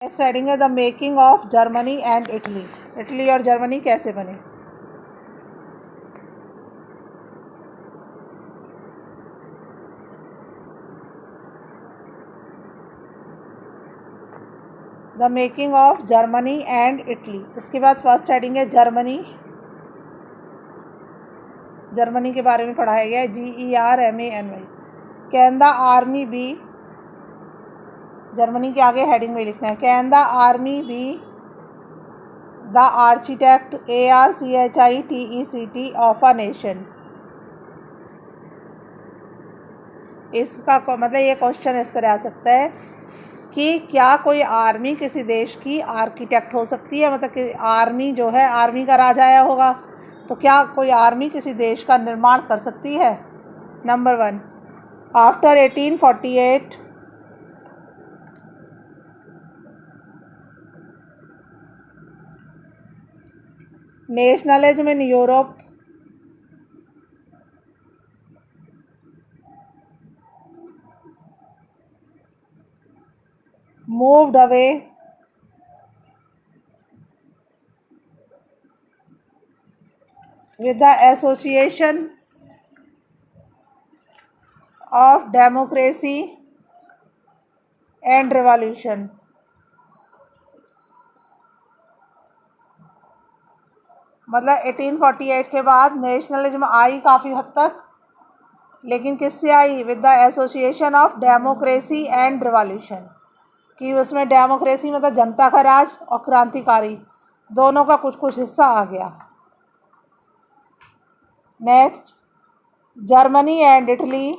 Next heading है the making of Germany and Italy. Italy और Germany कैसे बने। The making of Germany and Italy. इसके बाद फर्स्ट हेडिंग है जर्मनी। जर्मनी के बारे में पढ़ाया गया है GERMANY। Can the army be, Germany के आगे हेडिंग में लिखना है can the army be the architect ARCHITECT of a nation. इसका मतलब ये क्वेश्चन इस तरह आ सकता है कि क्या कोई आर्मी किसी देश की आर्किटेक्ट हो सकती है, मतलब कि आर्मी जो है, आर्मी का राज आया होगा, तो क्या कोई आर्मी किसी देश का निर्माण कर सकती है। Number 1, after 1848 nationalism in Europe moved away with the association of democracy and revolution। मतलब 1848 के बाद नेशनलिज्म आई काफ़ी हद तक, लेकिन किससे आई, with the association of democracy and revolution, कि उसमें डेमोक्रेसी मतलब जनता का राज और क्रांतिकारी दोनों का कुछ कुछ हिस्सा आ गया। Next, Germany and Italy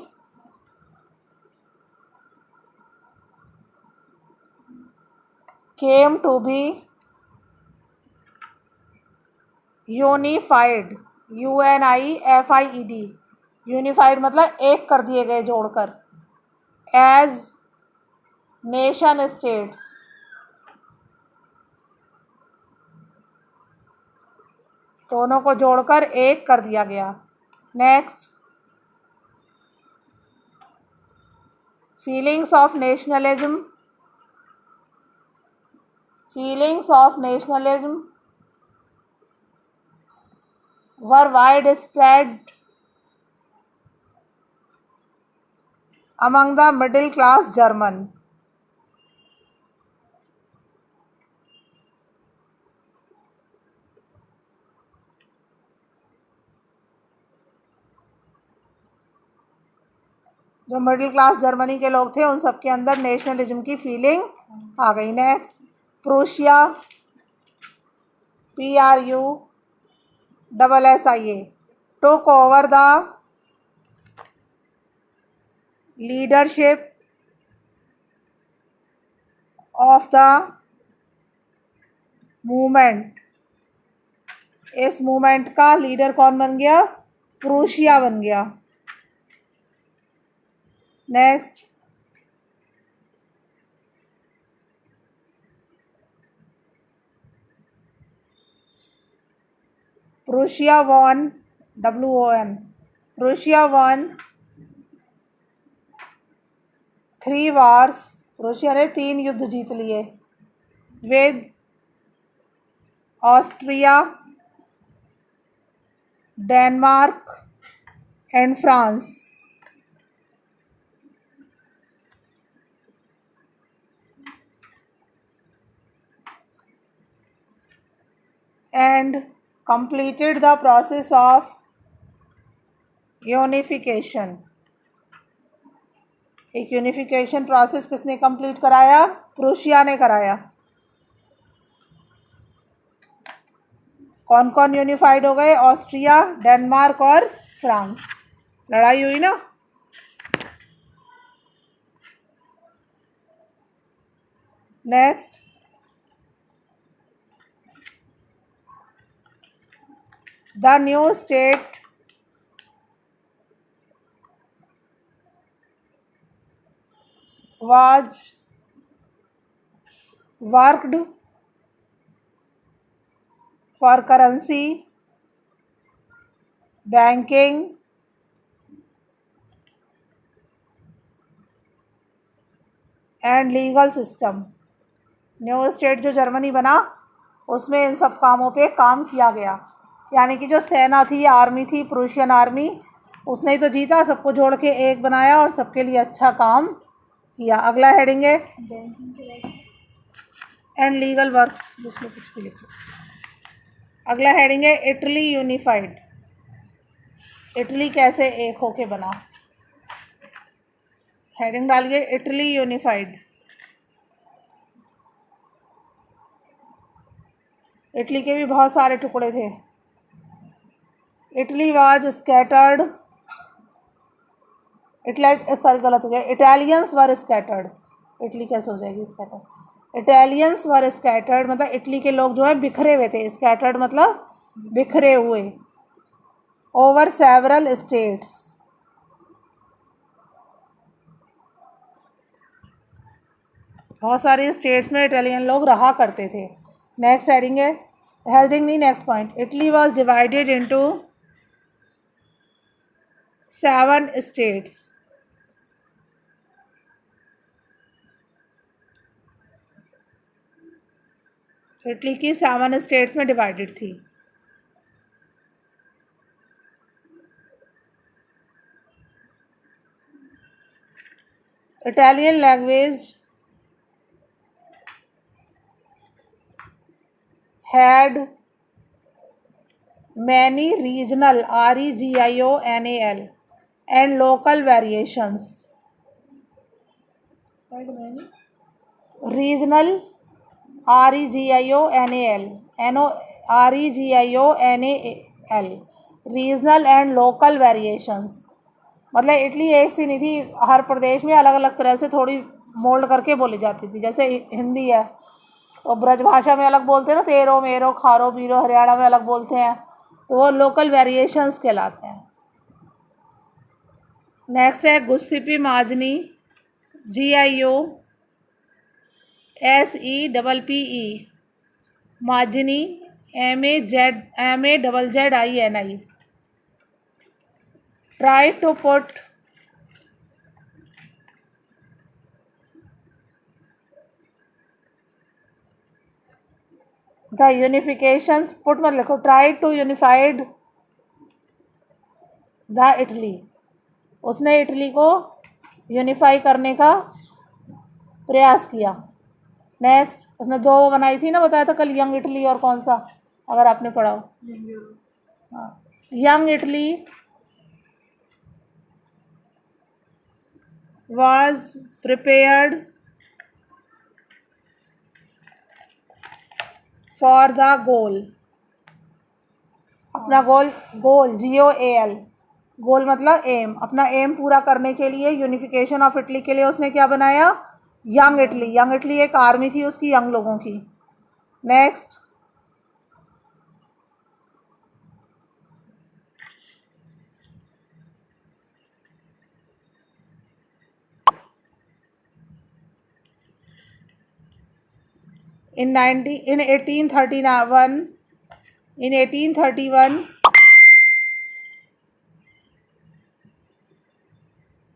came to be unified, UNIFIED, unified मतलब एक कर दिए गए जोड़कर, एज नेशन स्टेट्स, दोनों को जोड़कर एक कर दिया गया। Next, feelings of nationalism were wide spread among the middle class German। जो मिडिल क्लास जर्मनी के लोग थे उन सबके अंदर नेशनलिज्म की फीलिंग आ गई। Next, Prussia PRUSSIA took over the leadership of the movement. इस मूवमेंट का लीडर कौन बन गया, प्रूशिया बन गया। Next, Prussia won Prussia won 3 wars, Prussia ने 3 युद्ध जीत लिए, with Austria, Denmark and France. And completed the process of unification. एक यूनिफिकेशन प्रोसेस किसने कंप्लीट कराया, प्रूशिया ने कराया। कौन कौन यूनिफाइड हो गए, ऑस्ट्रिया, डेनमार्क और फ्रांस। लड़ाई हुई ना। Next, the new state was worked for currency, banking and legal system। New state जो जर्मनी बना उसमें इन सब कामों पे काम किया गया, यानी कि जो सेना थी, आर्मी थी, प्रूशियन आर्मी, उसने ही तो जीता, सबको जोड़ के एक बनाया और सबके लिए अच्छा काम किया। अगला हेडिंग है एंड लीगल वर्क्स, लिख लो कुछ भी लिख लो। अगला हेडिंग है इटली यूनिफाइड। इटली कैसे एक होके बना, हेडिंग डालिए इटली यूनिफाइड। इटली के भी बहुत सारे टुकड़े थे। इटली वाज स्कैटर्ड, सॉरी गलत हो गया, इटालियंस वर स्कैटर्ड। इटली कैसे हो जाएगी स्कैटर्ड, इटालियंस वर स्कैटर्ड मतलब इटली के लोग जो है बिखरे हुए थे, स्कैटर्ड मतलब बिखरे हुए। ओवर सेवरल स्टेट्स, बहुत सारी स्टेट्स में इटालियन लोग रहा करते थे। नेक्स्ट हेडिंग है, हेडिंग नहीं, next point, Italy was divided into 7 states. Italy की 7 स्टेट्स में डिवाइडेड थी। Italian language had many regional regional and local variations. Regional regional regional and local variations मतलब इटली एक सी नहीं थी, हर प्रदेश में अलग अलग तरह से थोड़ी मोल्ड करके बोली जाती थी। जैसे हिंदी है तो ब्रजभाषा में अलग बोलते हैं ना, तेरो मेरो खारो बीरो, हरियाणा में अलग बोलते हैं, तो वो लोकल वेरिएशंस कहलाते हैं। नेक्स्ट है गुस्सिपी माजनी, GIOSEPPE, माजनी MAZZINI, try to put the unifications, put मत लिखो, try to unified the Italy, उसने इटली को यूनिफाई करने का प्रयास किया। नेक्स्ट, उसने 2 बनाई थी ना, बताया था कल, यंग इटली और कौन सा, अगर आपने पढ़ा हो। हाँ, young Italy was prepared for the goal, अपना गोल GOAL, गोल मतलब एम, अपना एम पूरा करने के लिए, यूनिफिकेशन ऑफ इटली के लिए उसने क्या बनाया, यंग इटली। यंग इटली एक आर्मी थी उसकी, यंग लोगों की। Next, in 1831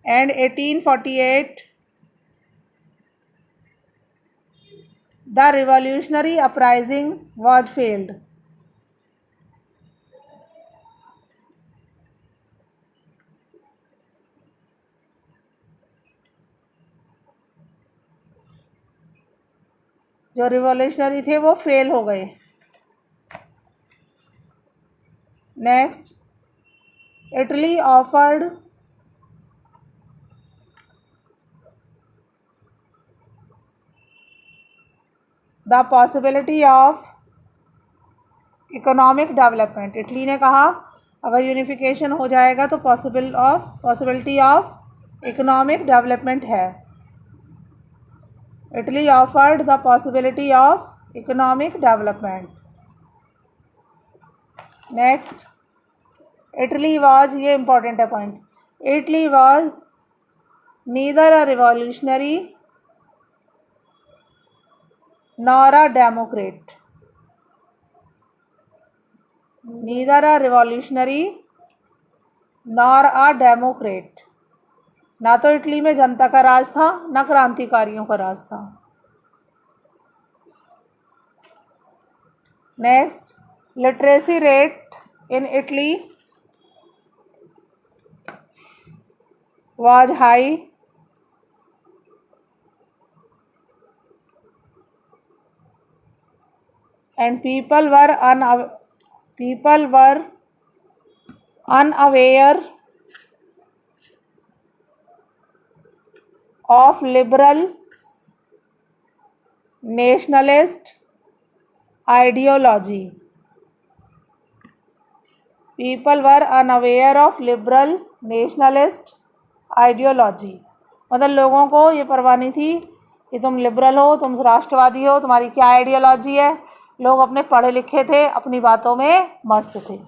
and 1848 the revolutionary uprising was failed. जो रिवॉल्यूशनरी थे वो फेल हो गए। Next, Italy offered the possibility of economic development. Italy ने कहा अगर यूनिफिकेशन हो जाएगा तो पॉसिबिलिटी ऑफ इकोनॉमिक डेवलपमेंट है। Italy offered the possibility of economic development. Next, Italy was, ये इंपॉर्टेंट है point, Italy was neither a revolutionary nor a Democrat. Neither a revolutionary nor a Democrat, ना तो Italy में जनता का राज था ना क्रांतिकारियों का राज था। Next, literacy rate in Italy was high and people were unaware of liberal nationalist ideology. People were unaware of liberal nationalist ideology, मतलब लोगों को ये परवाह नहीं थी कि तुम लिबरल हो, तुम राष्ट्रवादी हो, तुम्हारी क्या आइडियोलॉजी है। लोग अपने पढ़े लिखे थे, अपनी बातों में मस्त थे।